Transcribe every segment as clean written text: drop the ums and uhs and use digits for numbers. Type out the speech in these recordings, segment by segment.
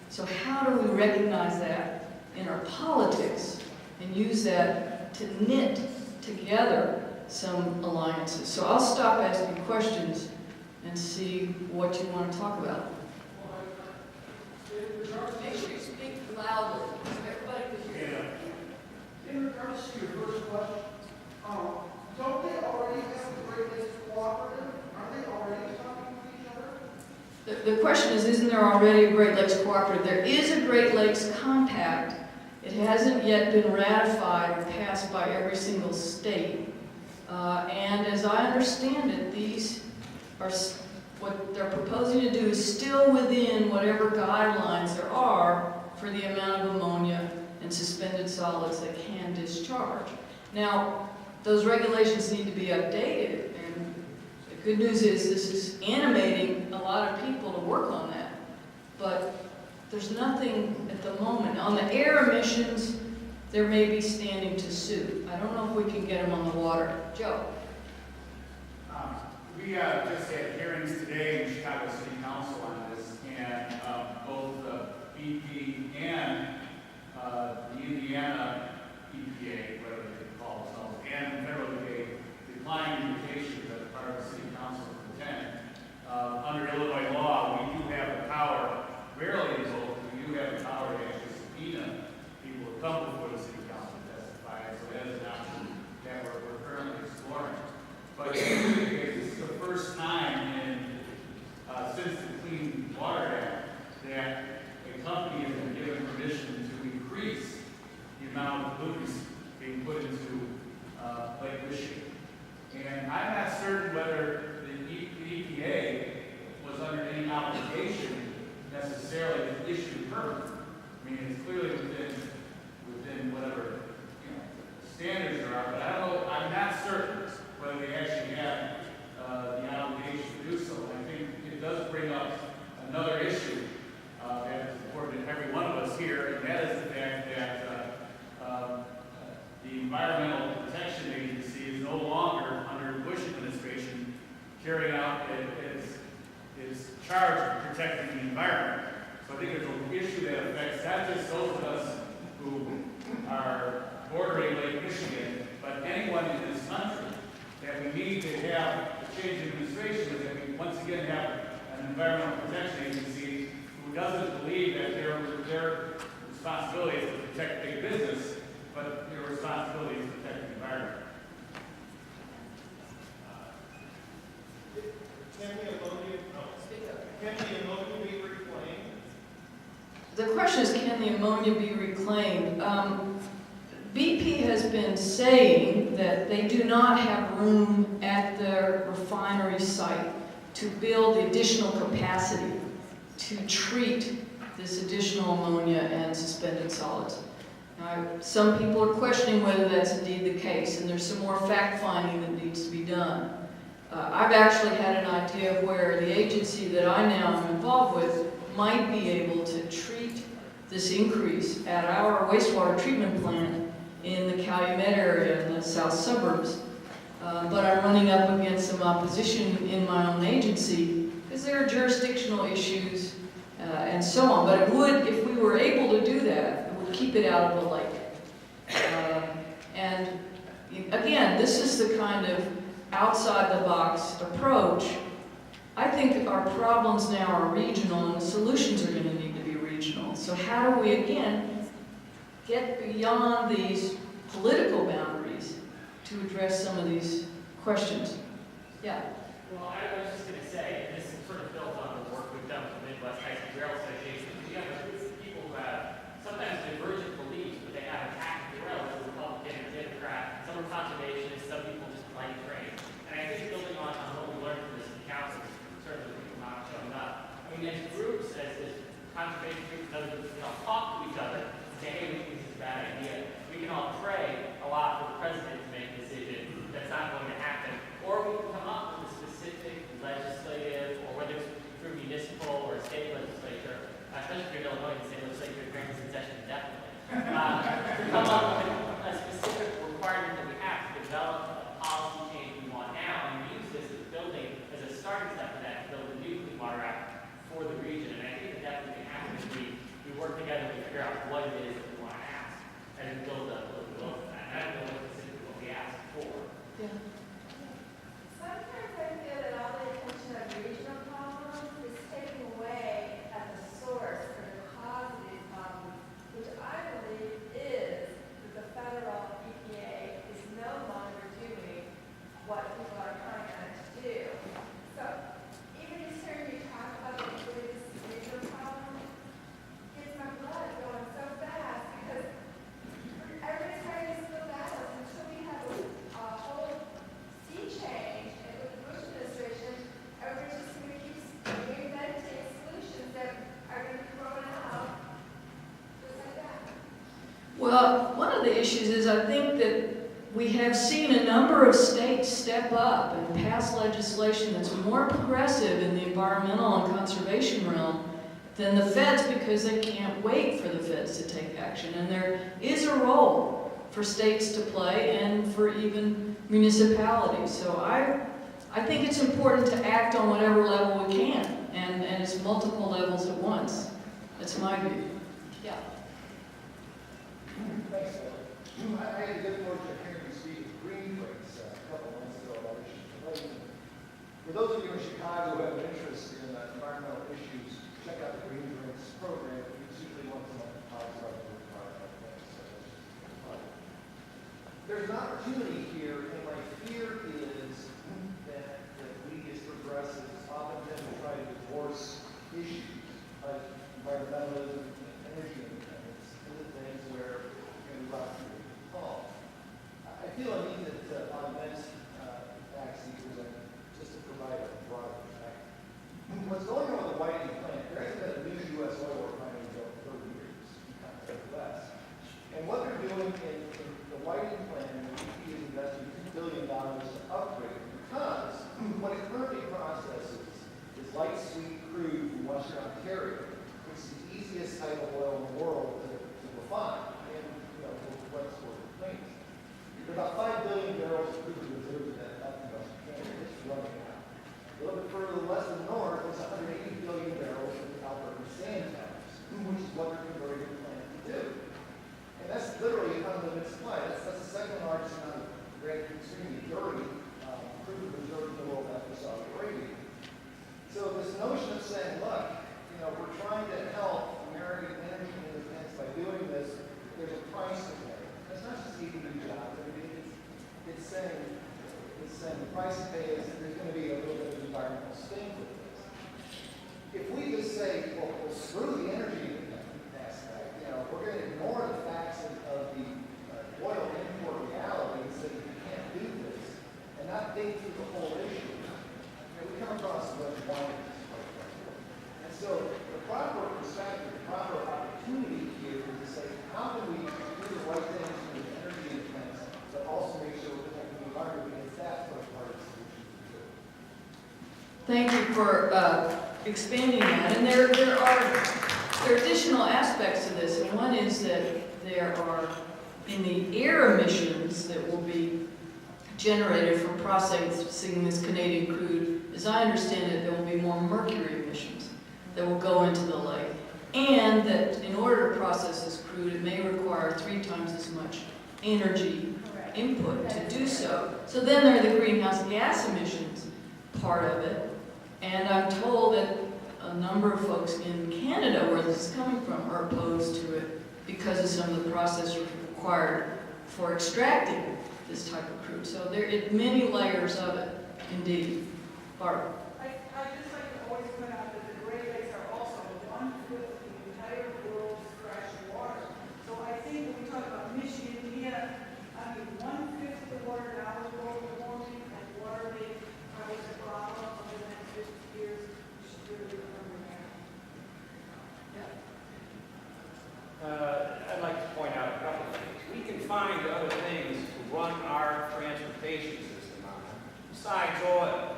So how do we recognize that in our politics and use that to knit together some alliances? So I'll stop asking questions and see what you want to talk about. Make sure you speak loudly so everybody can hear you. In regards to your first question, don't they already have the Great Lakes Cooperative? Are they already talking to each other? The question is, isn't there already a Great Lakes Cooperative? There is a Great Lakes Compact. It hasn't yet been ratified or passed by every single state. And as I understand it, these are, what they're proposing to do is still within whatever guidelines there are for the amount of ammonia and suspended solids that can discharge. Now, those regulations need to be updated, and the good news is this is animating a lot of people to work on that. But there's nothing at the moment. On the air emissions, there may be standing to sue. I don't know if we can get them on the water. Joe? We just had hearings today in Chicago City Council on this, and both BP and the Indiana EPA, whatever they call themselves, and the federal EPA declined invitations as part of the City Council to attend. Under Illinois law, we do have the power, rarely is open, we do have the power to actually subpoena people to come before the City Council to testify, so that is an option that we're currently exploring. But in any case, this is the first time since the Clean Water Act that a company has been given permission to increase the amount of pollutants being put into Lake Michigan. And I'm not certain whether the EPA was under any obligation necessarily to issue a permit. I mean, it's clearly within whatever standards there are, but I don't know. I'm not certain whether they actually have the obligation to do so. And I think it does bring up another issue that is important to every one of us here, and that is the fact that the Environmental Protection Agency is no longer, under the Bush administration, carrying out its charge of protecting the environment. So I think there's an issue that affects not just those of us who are bordering Lake Michigan, but anyone in this country. That we need to have a change in administration is that we once again have an environmental protection agency who doesn't believe that their responsibility is to protect big business, but their responsibility is to protect the environment. Can the ammonia be reclaimed? The question is, can the ammonia be reclaimed? BP has been saying that they do not have room at their refinery site to build the additional capacity to treat this additional ammonia and suspended solids. Now, some people are questioning whether that's indeed the case, and there's some more fact-finding that needs to be done. I've actually had an idea of where the agency that I now am involved with might be able to treat this increase at our wastewater treatment plant in the Calumet area in the south suburbs. But I'm running up against some opposition in my own agency because there are jurisdictional issues and so on. But it would, if we were able to do that, it would keep it out of the lake. And again, this is the kind of outside-the-box approach. I think our problems now are regional, and the solutions are going to need to be regional. So how do we, again, get beyond these political boundaries to address some of these questions? Yeah? Well, I was just going to say, and this is sort of built on the work we've done with the Midwest High School Rail Association, we have a group of people who have sometimes divergent beliefs, but they have attacked the rail as a Republican or Democrat. Some are conservationists, some people just like train. And I think building on what we learned from this council, certainly people not showing up. I mean, as groups, as conservation groups and other groups, can all talk to each other and say, hey, we think this is a bad idea. We can all pray a lot for the president to make a decision that's not going to happen. Or we can come up with a specific legislative, or whether it's through municipal or state legislature, especially if you're in Illinois, the state legislature during this session, definitely. Come up with a specific requirement that we have to develop a policy change we want now, and use this as building as a starting step for that to build a new Clean Water Act for the region. And I think that definitely can happen if we Well, one of the issues is I think that we have seen a number of states step up and pass legislation that's more progressive in the environmental and conservation realm than the feds because they can't wait for the feds to take action. And there is a role for states to play and for even municipalities. So I think it's important to act on whatever level we can, and it's multiple levels at once. That's my view. Yeah. Thanks, Ellen. I had a good fortune of hearing you speak at Green Breaks a couple months ago about issues related. For those of you in Chicago who have an interest in environmental issues, check out the Green Breaks program. It's usually once a month. Talks about the environmental things. So it's just fun. There's an opportunity here, and my fear is that we as progressives often tend to try to divorce issues like environmentalism and energy independence into things where I feel I need to augment facts you present just to provide a broader perspective. What's going on with the Whiting plant, there hasn't been a new U.S. oil refinery built in 30 years in the U.S. And what they're doing in the Whiting plant, the BP is investing $2 billion to upgrade it because what it currently processes is light sweet crude from Western Ontario, which is the easiest type of oil in the world to refine. What's worth claims. There are about 5 billion barrels of crude reserves in that combustion canyon. It's running out. A little bit further west and north, there's 180 billion barrels of Alberta sand towers, which is what they're converting the plant to do. And that's literally unlimited supply. That's the second largest amount of great, extremely dirty crude reserves in the world after Saudi Arabia. So this notion of saying, look, we're trying to help American energy independence by doing this, there's a price to pay. It's not just easy to do jobs. I mean, it's saying the price to pay is there's going to be a little bit of environmental stink with this. If we just say, well screw the energy aspect, we're going to ignore the facts of the oil import reality and say you can't do this, and not think through the whole issue. We come across a bunch of wires. And so the proper perspective, the proper opportunity here is to say, how can we do the right things with energy independence, but also make sure we're protecting the environment, because that's what part of the solution to do. Thank you for expanding that. And there are additional aspects to this. And one is that there are, in the air emissions that will be generated from processing this Canadian crude, as I understand it, there will be more mercury emissions that will go into the lake. And that in order to process this crude, it may require 3 times as much energy input to do so. So then there are the greenhouse gas emissions part of it. And I'm told that a number of folks in Canada, where this is coming from, are opposed to it because of some of the process required for extracting this type of crude. So there are many layers of it, indeed. Barbara. I just like to always point out that the Great Lakes are also 1/5 of the entire world's fresh water. So I think when we talk about Michigan, Indiana, 1/5 of the water now is global warming, and water being probably a problem over the next 50 years. We should really remember that. I'd like to point out a couple of things. We can find other things to run our transportation system on, besides oil.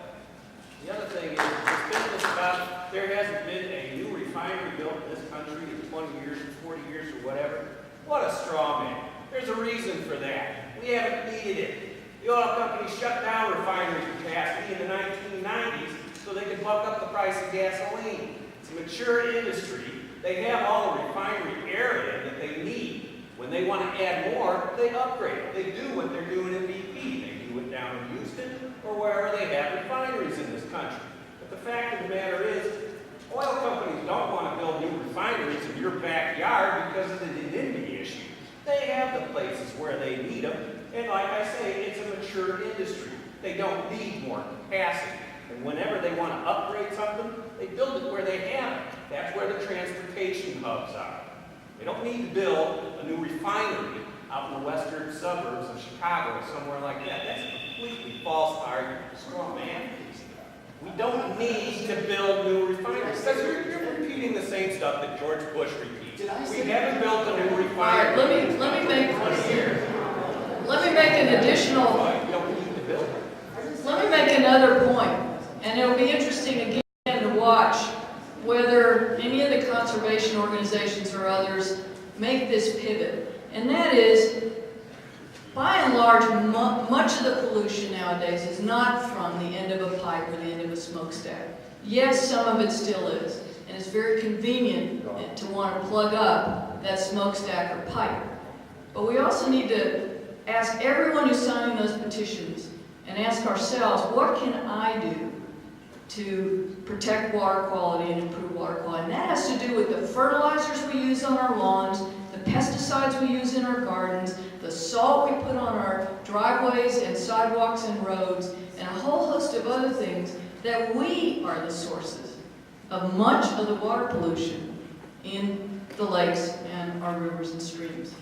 The other thing is, it's been this about, there hasn't been a new refinery built in this country in 20 years, 40 years, or whatever. What a straw man. There's a reason for that. We haven't needed it. The oil companies shut down refinery capacity in the 1990s so they could buck up the price of gasoline. It's a mature industry. They have all the refinery area that they need. When they want to add more, they upgrade. They do what they're doing in BP. They do it down in Houston or wherever they have refineries in this country. But the fact of the matter is, oil companies don't want to build new refineries in your backyard because of the NIMBY issue. They have the places where they need them. And like I say, it's a mature industry. They don't need more capacity. And whenever they want to upgrade something, they build it where they have it. That's where the transportation hubs are. They don't need to build a new refinery out in the western suburbs of Chicago or somewhere like that. That's a completely false argument. Straw man. We don't need to build new refineries. Because you're repeating the same stuff that George Bush repeats. We haven't built a new All right, refinery. let me make an additional, You don't need to build it. let me make another point, and it'll be interesting again to watch whether any of the conservation organizations or others make this pivot. And that is, by and large, much of the pollution nowadays is not from the end of a pipe or the end of a smokestack. Yes, some of it still is, and it's very convenient to want to plug up that smokestack or pipe. But we also need to ask everyone who's signing those petitions and ask ourselves, what can I do to protect water quality and improve water quality? And that has to do with the fertilizers we use on our lawns, the pesticides we use in our gardens, the salt we put on our driveways and sidewalks and roads, and a whole host of other things that we are the sources of much of the water pollution in the lakes and our rivers and streams.